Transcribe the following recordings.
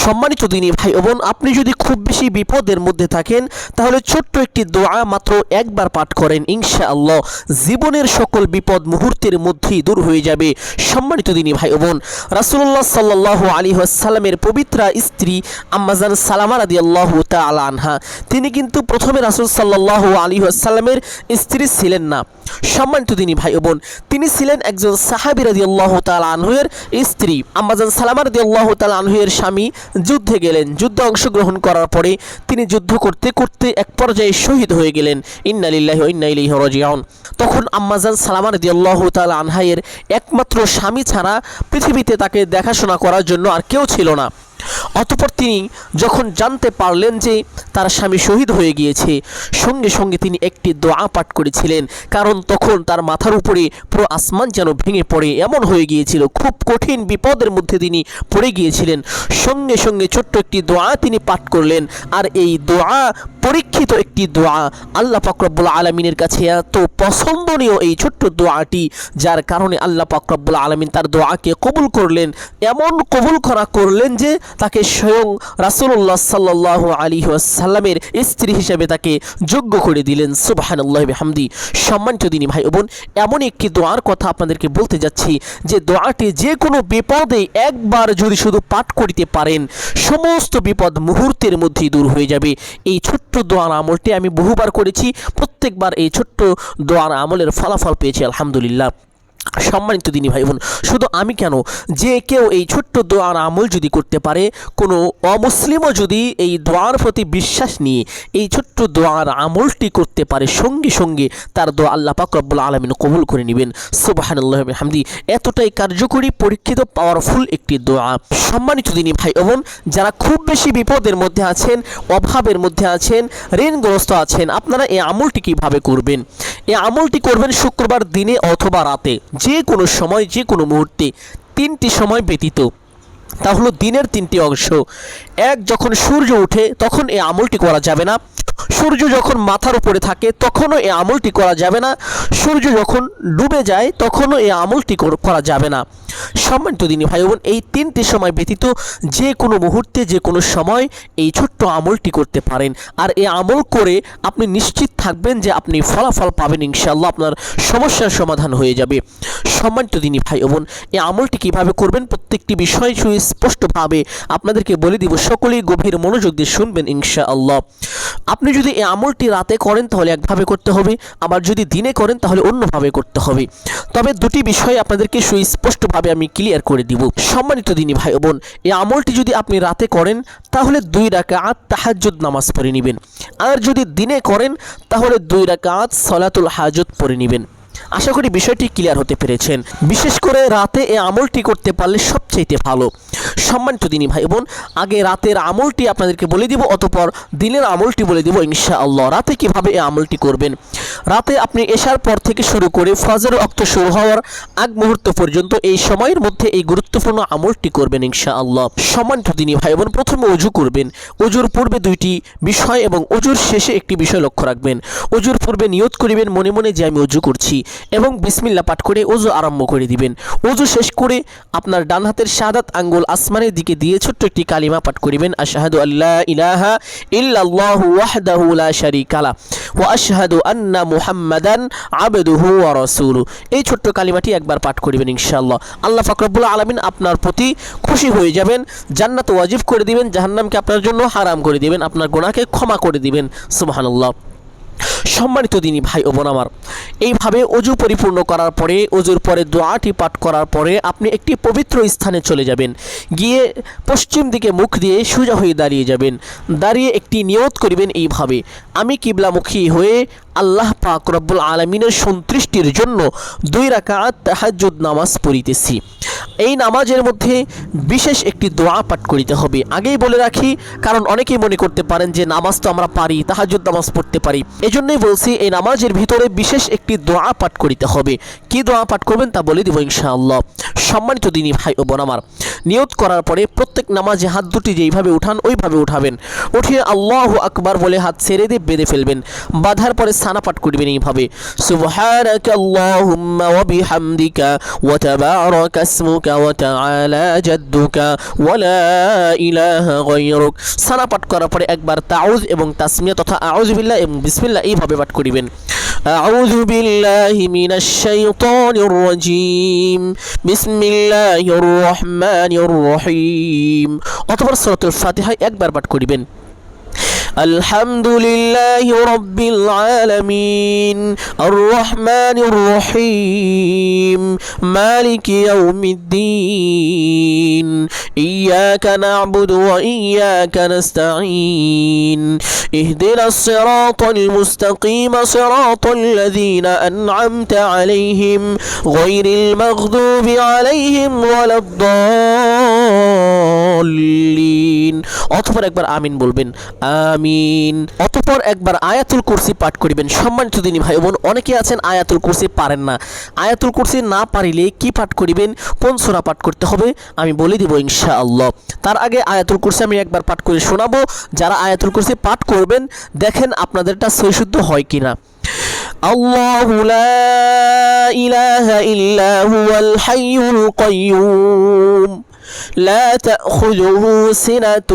সম্মানিত দিনী ভাই ও বোন, আপনি যদি খুব বেশি বিপদের মধ্যে থাকেন তাহলে ছোট্ট একটি দোয়া মাত্র একবার পাঠ করেন, ইনশাআল্লাহ জীবনের সকল বিপদ মুহূর্তের মধ্যেই দূর হয়ে যাবে। সম্মানিত দিনী ভাই ও বোন, রাসূলুল্লাহ সাল্লাল্লাহু আলাইহি ওয়াসাল্লামের পবিত্র স্ত্রী আম্মাজান সালামা রাদিয়াল্লাহু তাআলা আনহা, তিনি কিন্তু প্রথমে রাসূল সাল্লাল্লাহু আলাইহি ওয়াসাল্লামের স্ত্রী ছিলেন না। সম্মানিত দিনী ভাই ও বোন, তিনি ছিলেন একজন সাহাবী রাদিয়াল্লাহু তাআলা আনহুর স্ত্রী। আম্মাজান সালামা রাদিয়াল্লাহু তাআলা আনহুর স্বামী যুদ্ধে গেলেন। যুদ্ধে অংশগ্রহণ করার পরে তিনি যুদ্ধ করতে করতে এক পর্যায়ে শহীদ হয়ে গেলেন। ইন্না লিল্লাহি ওয়া ইন্না ইলাইহি রাজিউন। তখন আম্মাজান সালামা রাদিয়াল্লাহু তাআলা আনহায়ের একমাত্র স্বামী ছাড়া পৃথিবীতে তাকে দেখাশোনা করার জন্য আর কেউ ছিল না। অতঃপর তিনি যখন জানতে পারলেন যে তার স্বামী শহীদ হয়ে গিয়েছে, সঙ্গে সঙ্গে তিনি একটি দোয়া পাঠ করেছিলেন। কারণ তখন তার মাথার উপরে পুরো আসমান যেন ভেঙে পড়ে এমন হয়ে গিয়েছিল, খুব কঠিন বিপদের মধ্যে তিনি পড়ে গিয়েছিলেন। সঙ্গে সঙ্গে ছোট্ট একটি দোয়া তিনি পাঠ করলেন। আর এই দোয়া পরীক্ষিত একটি দোয়া, আল্লাহ পাক রব্বুল আলামিনের কাছে এত পছন্দনীয় এই ছোট্ট দোয়াটি, যার কারণে আল্লাহ পাক রব্বুল আলামিন তার দোয়াকে কবুল করলেন। এমন কবুল করলেন যে তাকে স্বয়ং রাসূলুল্লাহ সাল্লাল্লাহু আলাইহি ওয়াসাল্লামের স্ত্রী হিসেবে তাকে যোগ্য করে দিলেন। সুবহানাল্লাহি বিহামদি। সম্মানিত দিনী ভাই ও বোন, এমন একটি দোয়ার কথা আপনাদেরকে বলতে যাচ্ছি যে দোয়াটি যে কোনো বিপদে একবার যদি শুধু পাঠ করিতে পারেন, সমস্ত বিপদ মুহূর্তের মধ্যেই দূর হয়ে যাবে। এই ছোট্ট দোয়ার আমলটি আমি বহুবার করেছি, প্রত্যেকবার এই ছোট্ট দোয়ার আমলের ফলাফল পেয়েছি আলহামদুলিল্লাহ। সম্মানিত দিনী ভাই বোন, শুধু আমি কেন, যে কেউ এই ছোট্ট দোয়ার আমল যদি করতে পারে, কোনো অমুসলিমও যদি এই দোয়ার প্রতি বিশ্বাস নিয়ে এই ছোট্ট দোয়ার আমলটি করতে পারে, সঙ্গে সঙ্গে তার দোয়া আল্লাহ পাক রব্বুল আলামিন কবুল করে নেবেন। সুবহানাল্লাহি ওয়া বিহামদি। এতটাই কার্যকরী, পরীক্ষিত, পাওয়ারফুল একটি দোয়া। সম্মানিত দিনী ভাই বোন, যারা খুব বেশি বিপদের মধ্যে আছেন, অভাবের মধ্যে আছেন, ঋণগ্রস্ত আছেন, আপনারা এই আমলটি কিভাবে করবেন? এই আমলটি করবেন শুক্রবার দিনে অথবা রাতে, যে কোনো সময়, যে কোনো মুহূর্তে, তিনটি সময় ব্যতীত। তা হলো দিনের তিনটি অংশ। এক, যখন সূর্য ওঠে তখন এই আমলটি করা যাবে না। সূর্য যখন মাথার উপরে থাকে তখনও এই আমলটি করা যাবে না। সূর্য যখন ডুবে যায় তখনও এই আমলটি করা যাবে না। সম্মানিত দিনী ভাই বোন, এই তিনটি সময় ব্যতীত যে কোনো মুহূর্তে, যে কোনো সময় এই ছোট্ট আমলটি করতে পারেন। আর এই আমল করে আপনি নিশ্চিত থাকবেন যে আপনি ফলাফল পাবেন, ইনশাআল্লাহ আপনার সমস্যার সমাধান হয়ে যাবে। সম্মানিত দিনী ভাই বোন, এই আমলটি কিভাবে করবেন প্রত্যেকটি বিষয় সুস্পষ্টভাবে আপনাদেরকে বলে দিব। সকলেই গভীর মনোযোগ দিয়ে শুনবেন ইনশাআল্লাহ। আপনি যদি এই আমলটি রাতে করেন তাহলে একভাবে করতে হবে, আবার যদি দিনে করেন তাহলে অন্যভাবে করতে হবে। তবে দুটি বিষয় আপনাদেরকে সুস্পষ্টভাবে আমি ক্লিয়ার করে দিব। সম্মানিত দিনী ভাই বোন, এই আমলটি যদি আপনি রাতে করেন তাহলে 2 রাকাত তাহাজ্জুদ নামাজ পড়ে নেবেন। আর যদি দিনে করেন তাহলে 2 রাকাত সালাতুল হাজত পড়ে নেবেন। আশা করি বিষয়টি ক্লিয়ার হতে পেরেছেন। বিশেষ করে রাতে এই আমলটি করতে পারলে সবচেয়ে ভালো। সম্মানিত দিনী ভাই বোন, আগে রাতের আমলটি আপনাদেরকে বলে দিব, অতঃপর দিনের আমলটি বলে দিব ইনশাআল্লাহ। রাতে কিভাবে এই আমলটি করবেন? রাতে আপনি এশার পর থেকে শুরু করে ফজর ওয়াক্ত শুরু হওয়ার আগ মুহূর্ত পর্যন্ত এই সময়ের মধ্যে এই গুরুত্বপূর্ণ আমলটি করবেন ইনশাআল্লাহ। সম্মানিত দিনী ভাই বোন, প্রথমে ওযু করবেন। ওযুর পূর্বে 2টি বিষয় এবং ওযুর শেষে একটি বিষয় লক্ষ্য রাখবেন। ওযুর পূর্বে নিয়ত করিবেন মনে মনে যে আমি ওযু করছি, এবং বিসমিল্লাহ পাঠ করে ওযু আরম্ভ করে দিবেন। ওযু শেষ করে আপনার ডান হাতের শাহাদাত আঙ্গুল আসমানের দিকে দিয়ে ছোট্ট একটি কালিমা পাঠ করিবেন, আশহাদু আল্লা ইলাহা ইল্লাল্লাহু ওয়াহদাহু লা শারীকা লা ওয়া আশহাদু আন্না মুহাম্মাদান আবদুহু ওয়া রাসূলুহু। এই ছোট্ট কালিমাটি একবার পাঠ করিবেন ইনশাআল্লাহ। আল্লাহ পাক রব্বুল আলামিন আপনার প্রতি খুশি হয়ে যাবেন, জান্নাত ওয়াজিব করে দিবেন, জাহান্নামকে আপনার জন্য হারাম করে দিবেন, আপনার গুনাহকে ক্ষমা করে দিবেন। সুবহানাল্লাহ। সম্মানিত দিনী ভাই ও বোন আমার, এইভাবে ওযু পরিপূর্ণ করার পরে, ওযুর পরে দোয়াটি পাঠ করার পরে আপনি একটি পবিত্র স্থানে চলে যাবেন। গিয়ে পশ্চিম দিকে মুখ দিয়ে সোজা হয়ে দাঁড়িয়ে যাবেন। দাঁড়িয়ে একটি নিয়ত করিবেন এইভাবে, আমি কিবলামুখী হয়ে আল্লাহ পাক রব্বুল আলামিনের সন্তুষ্টির জন্য 2 রাকাত তাহাজ্জুদ নামাজ পড়িতেছি। এই নামাজের মধ্যে বিশেষ একটি দোয়া পাঠ করিতে হবে। আগেই বলে রাখি, কারণ অনেকেই মনে করতে পারেন যে নামাজ তো আমরা পারি, তাহাজ্জুদ নামাজ পড়তে পারি, এজন্যই বলছি এই নামাজের ভিতরে বিশেষ একটি দোয়া পাঠ করিতে হবে। কি দোয়া পাঠ করবেন তা বলে দিব ইনশাআল্লাহ। সম্মানিত দিনী ভাই ও বোন আমার, নিয়ত করার পরে প্রত্যেক নামাজে হাত দুটি যেইভাবে উঠান ওইভাবে উঠাবেন। উঠিয়ে আল্লাহু আকবার বলে হাত ছেড়ে দিয়ে বেঁধে ফেলবেন। বাঁধার পরে সানা পাঠ করবেন এইভাবে, সুবহানাকা আল্লাহুম্মা ওয়া বিহামদিকা ওয়া তাবারাকা ইসমুকা ওয়া তাআলা জাদ্দুকা ওয়া লা ইলাহা গায়রুক। সানা পাঠ করার পরে একবার তাউজ এবং তাসমিয়া তথা আউযু বিল্লাহ এবং বিসমিল্লাহ এইভাবে পাঠ করিবেন। আউযু বিল্লাহি মিনাশ শাইতানির রাজীম, বিসমিল্লাহির রহমানির রহিম। অতঃপর সূরাতুল ফাতিহা একবার পাঠ করিবেন। আলহামদুলিল্লাহি রাব্বিল আলামিন আর রহমানির রহিম মালিকি ইয়াউমিদ্দিন ইয়াকা না'বুদু ওয়া ইয়াকা নাস্তাঈন ইহদিনাস সিরাতাল মুস্তাকিম সিরাতাল লাযীনা আন'আমতা আলাইহিম গায়রিল মাগদুবি আলাইহিম ওয়ালাদ-দাল্লিন। অতঃপর একবার আমিন বলবেন, আমিন। অতঃপর একবার আয়াতুল কুরসি পাঠ করিবেন। সম্মানিত দিনী ভাই বোন, অনেকে আছেন আয়াতুল কুরসি পারেন না। আয়াতুল কুরসি না পারিলে কি পাঠ করিবেন, কোন সূরা পাঠ করতে হবে আমি বলে দিব ইনশাআল্লাহ। তার আগে আয়াতুল কুরসি আমি একবার পাঠ করে শোনাবো। যারা আয়াতুল কুরসি পাঠ করবেন দেখেন আপনাদেরটা সহিশুদ্ধ হয় কিনা। আল্লাহু লা ইলাহা ইল্লা হুয়াল হাইয়ুল কাইয়্যুম لا تأخذه سنة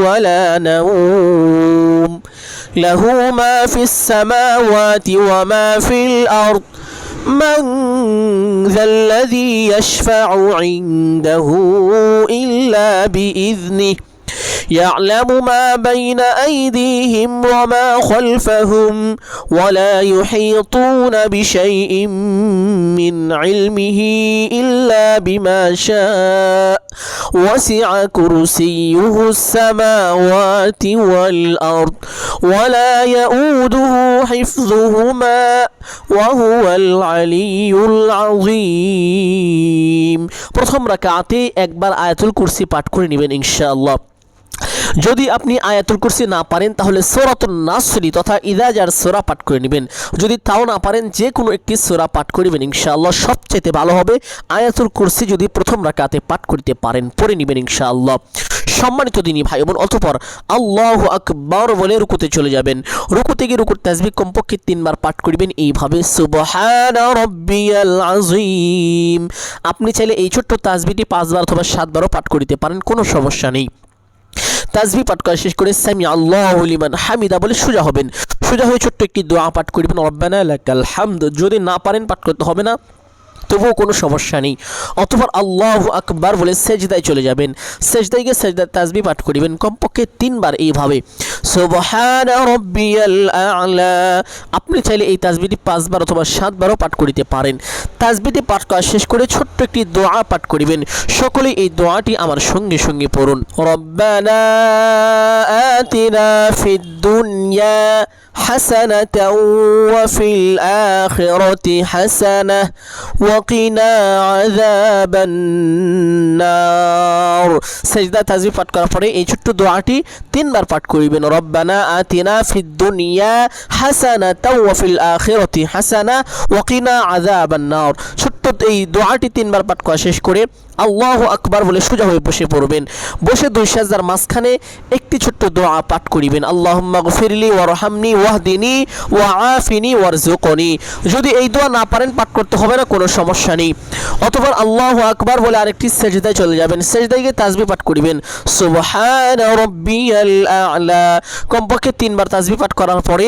ولا نوم له ما في السماوات وما في الأرض من ذا الذي يشفع عنده إلا بإذنه يعلم ما بين أيديهم وما خلفهم ولا يحيطون بشيء من علمه إلا بما شاء وسع كرسيه السماوات والأرض ولا يؤوده حفظهما وهو العلي العظيم। প্রথম রাকাতে একবার আয়াতুল কুরসি পাঠ করে নেবেন ইনশাআল্লাহ। যদি আপনি আয়াতুল কুরসি না পারেন তাহলে সূরাতুন নাসরি তথা ইযা জার সূরা পাঠ করে নেবেন। যদি তাও না পারেন যে কোনো একটি সূরা পাঠ করিবেন ইনশাআল্লাহ। সবচেয়ে ভালো হবে আয়াতুল কুরসি যদি প্রথম রাকাতে পাঠ করতে পারেন, পড়ে নেবেন ইনশাআল্লাহ। সম্মানিত দিনী ভাই বোন, অতঃপর আল্লাহু আকবার বলে রুকুতে চলে যাবেন। রুকুতে গিয়ে রুকুর তাসবিহ কমপক্ষে 3 বার পাঠ করবেন এইভাবে, সুবহানা রাব্বিয়াল আযীম। আপনি চাইলে এই ছোট্ট তাসবিহটি 5 বার অথবা 7 বারও পাঠ করিতে পারেন, কোনো সমস্যা নেই। তাসবিহ পাঠ করা শেষ করে সামি আল্লাহু লিমান হামিদা বলে সোজা হবেন। সোজা হয়ে ছোট্ট একটি দোয়া পাঠ করবেন, রব্বানা লাকাল হামদ। যদি না পারেন পাঠ করতে হবে না, তবুও কোনো সমস্যা নেই। অতঃপর আল্লাহু আকবার বলে সেজদায় চলে যাবেন। সেজদায় গিয়ে সেজদার তাসবিহ পাঠ করিবেন কমপক্ষে 3 বার এইভাবে, সুবহানা রাব্বিয়াল আ'লা। আপনি চাইলে এই তাসবিহটি 5 বার অথবা 7 বারও পাঠ করিতে পারেন। তাসবিহটি পাঠ করা শেষ করে ছোট্ট একটি দোয়া পাঠ করিবেন। সকলেই এই দোয়াটি আমার সঙ্গে সঙ্গে পড়ুন। রব্বানা আতিনা ফিদ দুনিয়া হাসানাতাও ওয়া ফিল আখিরাতি হাসানাহ ওয়া কিনা আযাবান নার। সেজদা তাসবিহ পাঠ করার পরে এই ছোট্ট দোয়াটি 3 বার পাঠ করিবেন, রব্বানা আতিনা ফিদ দুনিয়া হাসানাতাও ওয়া ফিল আখিরাতি হাসানাহ ওয়া কিনা আযাবান নার। ছোট্ট এই দোয়াটি 3 বার পাঠ করা শেষ করে আল্লাহু আকবার বলে সোজা হয়ে বসে পড়বেন। বসে 2 সাজদার মাঝখানে একটি ছোট্ট দোয়া পাঠ করিবেন, আল্লাহুম্মা গফিরলি ওয়ারহামনি ওয়াহদিনি ওয়াআফিনি ওয়ারযুকনি। যদি এই দোয়া না পারেন পাঠ করতে হবে না, কোনো সমস্যা নেই। অতঃপর আল্লাহু আকবার বলে আরেকটি সেজদায় চলে যাবেন। সেজদায় গিয়ে তাসবিহ পাঠ করিবেন, সুবহানা রাব্বিয়াল আ'লা। কমপক্ষে 3 বার তাসবিহ পাঠ করার পরে,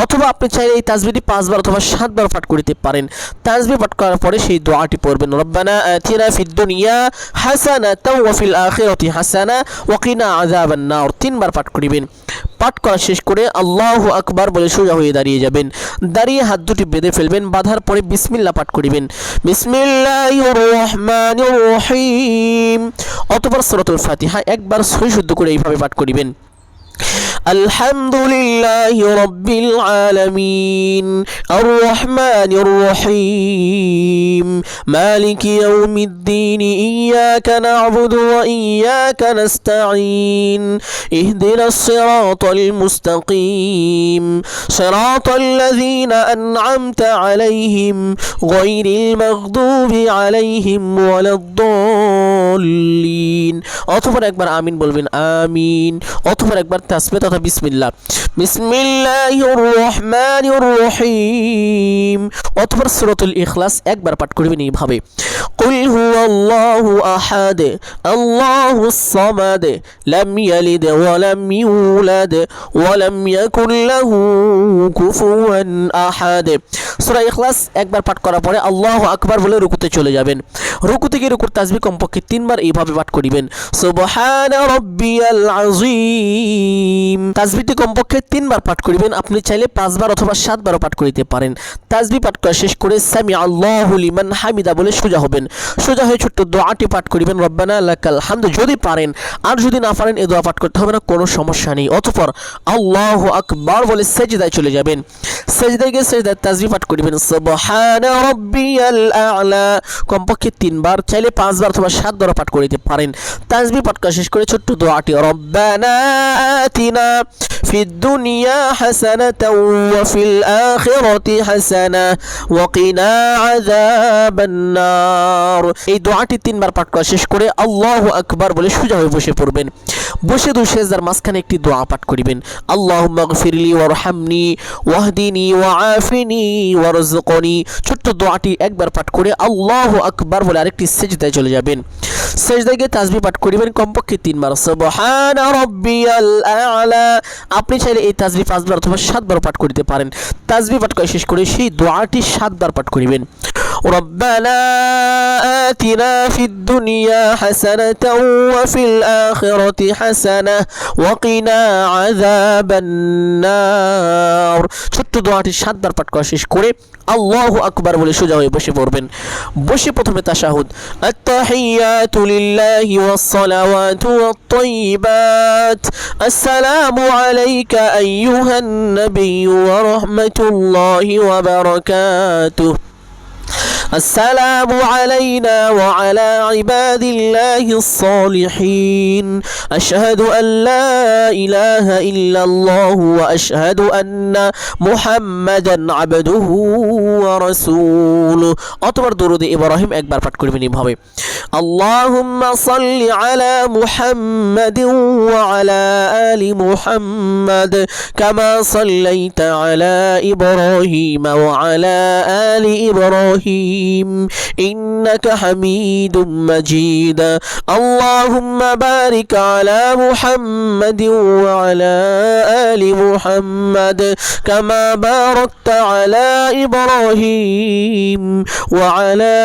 অথবা আপনি চাইলে এই তাসবিহটি 5 বার অথবা 7 বার পাঠ করিতে পারেন। তাসবিহ পাঠ করার পরে সেই দোয়াটি পড়বেন, রব্বানা আতিনা ফিদ দুনিয়া হাসানাতাও ওয়া ফিল আখিরাতি হাসানাহ ওয়া কিনা আযাবান নার। 3 বার পাঠ করিবেন। পাঠ করা শেষ করে আল্লাহু আকবার বলে সোজা হয়ে দাঁড়িয়ে যাবেন। দাঁড়িয়ে হাত দুটি বেঁধে ফেলবেন। বাঁধার পরে বিসমিল্লাহ পাঠ করিবেন, বিসমিল্লাহির রহমানির রহিম। অতঃপর সূরাতুল ফাতিহা একবার সহি শুদ্ধ করে এইভাবে পাঠ করিবেন, আলহামদুলিল্লাহি রাব্বিল আলামিন আর রহমানির রহিম মালিকি ইয়াউমিদ্দিন ইয়াকা না'বুদু ওয়া ইয়াকা নাস্তাঈন ইহদিনাস সিরাতাল মুস্তাকিম সিরাতাল লাযীনা আন'আমতা আলাইহিম গায়রিল মাগদুবি আলাইহিম ওয়ালাদ-দাল্লিন। অথবা একবার আমিন বলবেন, আমিন। অথবা একবার তাসবিহ তথা বিসমিল্লাহ, বিসমিল্লাহির রহমানির রহিম। অথবা সূরাতুল ইখলাস একবার পাঠ করবেন এইভাবে, কুল হুয়াল্লাহু আহাদ আল্লাহুস সামাদ লাম ইয়ালিদ ওয়া লাম ইউলাদ ওয়া লাম ইয়াকুল লাহু কুফুয়ান আহাদ। সূরা ইখলাস একবার পাঠ করার পরে আল্লাহু আকবার বলে রুকুতে চলে যাবেন। রুকু থেকে রুকুর তাসবিহ কমপক্ষে 3 বার এইভাবে পাঠ করিবেন, সুবহানা রাব্বিয়াল আযীম। তাসবিহটি কমপক্ষে 3 বার পাঠ করিবেন। আপনি চাইলে 5 বার অথবা 7 বারও পাঠ করিতে পারেন। তাসবিহ পাঠ করা শেষ করে সামি আল্লাহু লিমান হামিদা বলে সোজা হবেন। সোজা হয়ে ছোট্ট দোয়াটি পাঠ করিবেন, রব্বানা লাকাল হামদ যদি পারেন। আর যদি না পারেন এই দোয়া পাঠ করতে হবে না, কোনো সমস্যা নেই। অতঃপর আল্লাহু আকবার বলে সেজদায় চলে যাবেন। সেজদায় গিয়ে সেজদায় তাসবিহ পাঠ করিবেন, সুবহানা রাব্বিয়াল আ'লা কমপক্ষে 3 বার, চাইলে 5 বার অথবা 7 বার পাঠ করিতে পারেন। তাসবিহ পাঠ করা শেষ করে ছোট্ট দোয়াটি, রব্বানা আতিনা ফিদ দুনিয়া হাসানাতাও ওয়া ফিল আখিরাতি হাসানা ওয়া কিনা আযাবান নার। এই দোয়াটি 3 বার পাঠ করা শেষ করে আল্লাহু আকবার বলে সোজা হয়ে বসে পড়বেন। বসে দুই সেজদার মাঝখানে একটি দোয়া পাঠ করিবেন, আল্লাহুম্মা গফিরলি ওয়ারহামনি ওয়াহদিনি ওয়াআফিনি ওয়ারযুকনি। ছোট্ট দোয়াটি একবার পাঠ করে আল্লাহু আকবার বলে আরেকটি সেজদায় চলে যাবেন। সেজদায় গিয়ে তাসবিহ পাঠ করিবেন কমপক্ষে 3 বার, সুবহানা রাব্বিয়াল আ'লা। আপনি চাইলে এই তাসবিহ 5 বার অথবা 7 বার পাঠ করিতে পারেন। তাসবিহ পাঠ করে শেষ করে সেই দোয়াটি 7 বার পাঠ করিবেন, রব্বানা আতিনা ফিদ দুনিয়া হাসানাতাও ওয়া ফিল আখিরাতি হাসানাহ ওয়া কিনা আযাবান নার। ছোট্ট দোয়াটি 7 বার পাঠ করা শেষ করে আল্লাহু আকবার বলে সোজা হয়ে বসে পড়বেন। বসে প্রথমে তাশাহুদ, আত-তাহিয়াতু লিল্লাহি ওয়াস-সালাওয়াতু ওয়াত-তাইয়্যিবাত, আসসালামু আলাইকা আইয়ুহান নাবিয়্যু ওয়া রাহমাতুল্লাহি ওয়া বারাকাতুহু, السلام علينا وعلى عباد الله الصالحين، أشهد أن لا إله إلا الله وأشهد أن محمدا عبده ورسوله। অতবার দরুদ ইব্রাহিম একবার পাঠ করবেন এইভাবে, اللهم صل على محمد وعلى آل محمد كما صليت على إبراهيم وعلى آل إبراهيم إنك حميد مجيد، اللهم بارك على محمد وعلى آل محمد كما باركت على إبراهيم وعلى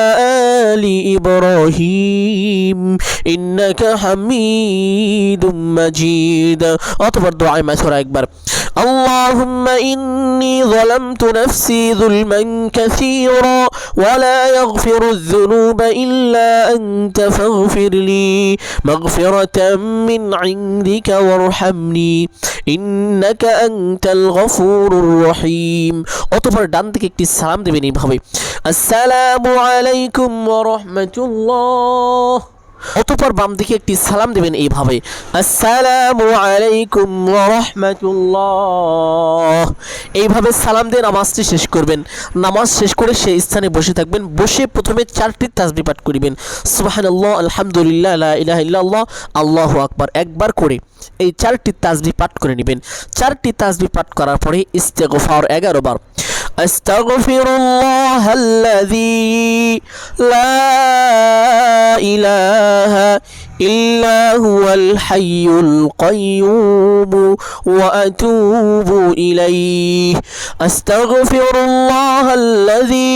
آل إبراهيم إنك حميد مجيد। অতঃপর দোয়া মাসুরা একবার, اللهم إني ظلمت نفسي ظلما كثيرا ولا يغفر الذنوب إلا أنت فاغفر لي مغفرة من عندك وارحمني إنك أنت الغفور الرحيم। অতঃপর ডান দিকে একটি সালাম দেবেন এইভাবে, আসসালামু আলাইকুম ওয়া রাহমাতুল্লাহ। অতঃপর বাম দিকে একটি সালাম দেবেন এইভাবে, আসসালামু আলাইকুম ওয়া রাহমাতুল্লাহ। এইভাবে সালাম দিয়ে নামাজটি শেষ করবেন। নামাজ শেষ করে সেই স্থানে বসে থাকবেন। বসে প্রথমে 4টি তাসবিহ পাঠ করিবেন, সুবহানাল্লাহ, আলহামদুলিল্লাহ, লা ইলাহা ইল্লাল্লাহ, আল্লাহু আকবার একবার করে এই 4টি তাসবিহ পাঠ করে নেবেন। 4টি তাসবিহ পাঠ করার পরে ইস্তেগফার 11 বার, আস্তাগফিরুল্লাহাল্লাযী লা ইলাহা ইল্লা হুয়াল হাইয়ুল কাইয়্যুম ওয়া আতুবু ইলাইহি, আস্তাগফিরুল্লাহাল্লাযী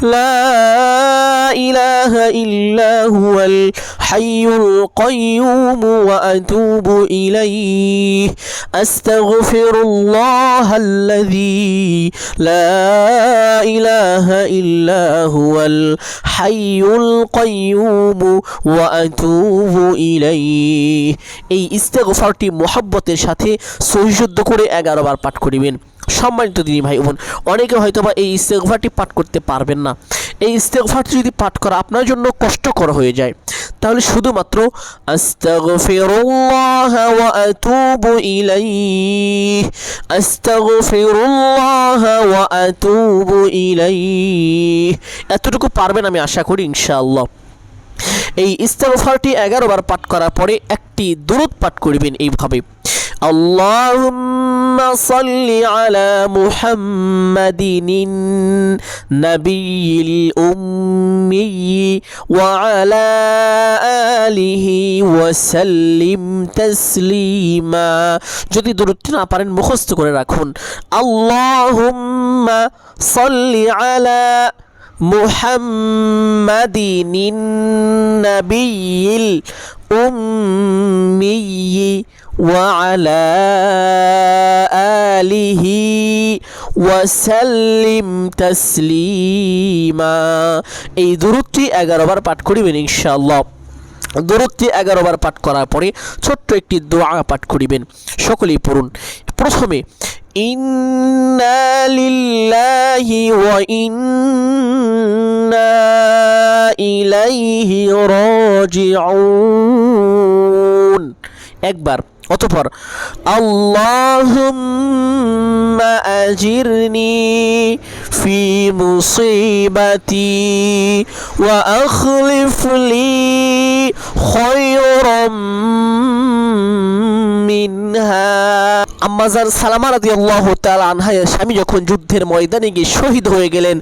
لا إله إلا هو الحي القيوم وأتوب إليه أستغفر الله الذي لا إله إلا هو الحي القيوم وأتوب إليه। এই ইস্তেগফারটি মুহাব্বতের সাথে সহিশুদ্ধ করে 11 বার পাঠ করিবেন। সম্মানিত দিনী ভাই বোন, অনেকে হয়তোবা এই ইস্তেগফারটি পাঠ করতে পারবেন না। এই ইস্তেগফারটি যদি পাঠ করা আপনার জন্য কষ্টকর হয়ে যায়, তাহলে শুধুমাত্র আস্তাগফিরুল্লাহ ওয়া আতুবু ইলাইহি, আস্তাগফিরুল্লাহ ওয়া আতুবু ইলাইহি, এতটুকু পারবেন আমি আশা করি ইনশাআল্লাহ। এই ইস্তেগফারটি 11 বার পাঠ করার পরে একটি দুরূদ পাঠ করবেন এইভাবে, আল্লাহুম্মা সাল্লি আলা মুহাম্মাদিন নাবিয়িল উম্মি ওয়া আলা আলিহি ওয়া সাল্লিম তাসলিমা। যদি দুরূদটি না পারেন মুখস্থ করে রাখুন, আল্লাহুম্মা সাল্লি আলা মুহাম্মাদিন নাবিয়িল উম্মি ওয়া আলা আলিহি ওয়া সাল্লিম তাসলিমা। এই দুরূদটি 11 বার পাঠ করিবেন ইনশাআল্লাহ। দুরূদটি 11 বার পাঠ করার পরে ছোট্ট একটি দোয়া পাঠ করিবেন, সকলেই পড়ুন। প্রথমে ইন্না লিল্লাহি ওয়া ইন্না ইলাইহি রাজিউন একবার, অতঃপর আল্লাহুম্মা আজিরনি ফি মুসিবাতি ওয়া আখলিফ লি খায়রাম মিনহা। আম্মাজান সালামা রাদিয়াল্লাহু তাআলা আনহা স্বামী যখন যুদ্ধের ময়দানে গিয়ে শহীদ হয়ে গেলেন,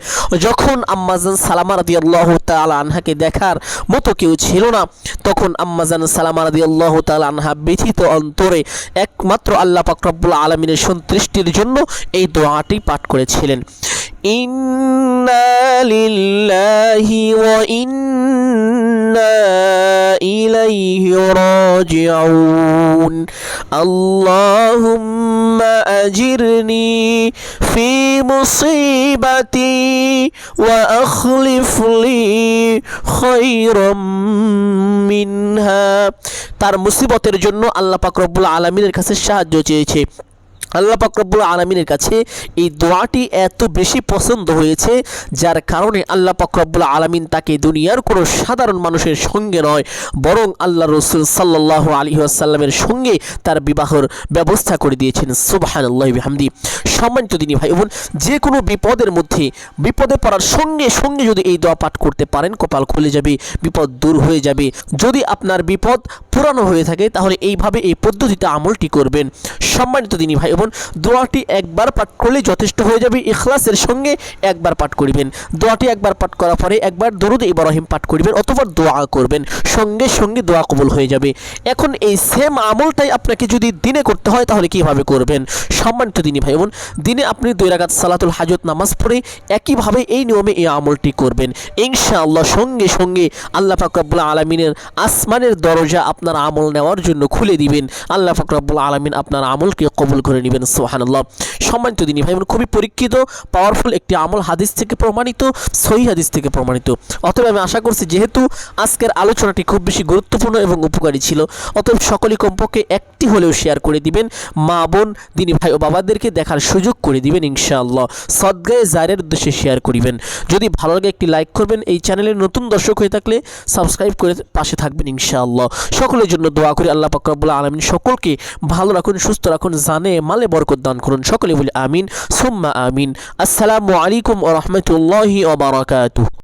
যখন আম্মাজান সালামা রাদিয়াল্লাহু তাআলা আনহাকে দেখার মতো কেউ ছিল না, তখন আম্মাজান সালামা রাদিয়াল্লাহু তাআলা আনহা ব্যথিত অন্তরে একমাত্র আল্লাহ পাক রব্বুল আলামিনের সন্তুষ্টির জন্য এই দোয়াটি পাঠ করেছিলেন, ইন্না লিল্লাহি ওয়া ইন্না ইলাইহি রাজিউন আল্লাহুম্মা আজিরনি ফি মুসিবাতি ওয়া আখলিফ লি খায়রাম মিনহা। তার মুসিবতের জন্য আল্লাহ পাক রব্বুল আলামিনের কাছে সাহায্য চেয়েছে। আল্লাহ পাক রব্বুল আলামিনের কাছে এই দোয়াটি এত বেশি পছন্দ হয়েছে, যার কারণে আল্লাহ পাক রব্বুল আলামিন তাকে দুনিয়ার কোনো সাধারণ মানুষের সঙ্গে নয়, বরং আল্লাহ রাসূল সাল্লাল্লাহু আলাইহি ওয়াসাল্লামের সঙ্গে তার বিবাহের ব্যবস্থা করে দিয়েছেন। সুবহানাল্লাহি বিহামদি। সম্মানিত দিনী ভাই বোন, যে কোনো বিপদের মধ্যে বিপদে পড়ার সঙ্গে সঙ্গে যদি এই দোয়া পাঠ করতে পারেন, কপাল খুলে যাবে, বিপদ দূর হয়ে যাবে। যদি আপনার বিপদ পুরানো হয়ে থাকে, তাহলে এইভাবে এই পদ্ধতিতে আমলটি করবেন। সম্মানিত দিনী ভাই বোন, দোয়াটি একবার পাঠ করলে যথেষ্ট হয়ে যাবে। ইখলাসের সঙ্গে একবার পাঠ করিবেন। দোয়াটি একবার পাঠ করার পরে একবার দরুদ ইব্রাহিম পাঠ করিবেন, অথবা দোয়া করবেন, সঙ্গে সঙ্গে দোয়া কবুল হয়ে যাবে। এখন এই সেম আমলটাই আপনাকে যদি দিনে করতে হয়, তাহলে কিভাবে করবেন? সম্মানিত দিনী ভাই বোন, দিনে আপনি 2 রাকাত সালাতুল হাজত নামাজ পড়ে একইভাবে এই নিয়মে এই আমলটি করবেন। ইনশাআল্লাহ সঙ্গে সঙ্গে আল্লাহ পাক রব্বুল আলামিনের আসমানের দরজা আপনার আমল নেওয়ার জন্য খুলে দিবেন। আল্লাহ পাক রব্বুল আলামিন আপনার আমলকে কবুল করে নেবেন। সুবহানাল্লাহ। সম্মানিত দিনী ভাই বোন, খুবই পরীক্ষিত পাওয়ারফুল একটি আমল, হাদিস থেকে প্রমাণিত, সহিহ হাদিস থেকে প্রমাণিত। অতএব আমি আশা করছি, যেহেতু আজকের আলোচনাটি খুব বেশি গুরুত্বপূর্ণ এবং উপকারী ছিল, অতএব সকলেই কমপক্ষে একটি হলেও শেয়ার করে দিবেন, মা বোন দিনী ভাই ও বাবাদেরকে দেখার সুযোগ করে দিবেন। ইনশাআল্লাহ সদগায়ে জারিয়ার উদ্দেশ্যে শেয়ার করিবেন। যদি ভালো লাগে একটি লাইক করবেন। এই চ্যানেলের নতুন দর্শক হয়ে থাকলে সাবস্ক্রাইব করে পাশে থাকবেন ইনশাআল্লাহ। সকলের জন্য দোয়া করি, আল্লাহ পাক রব্বুল আলামিন সকলকে ভালো রাখুন, সুস্থ রাখুন, জানে মালে বরকত দান করুন। সকলে বলি আমিন সুম্মা আমিন। আসসালামু আলাইকুম ওয়া রাহমাতুল্লাহি ওয়া বারাকাতুহু।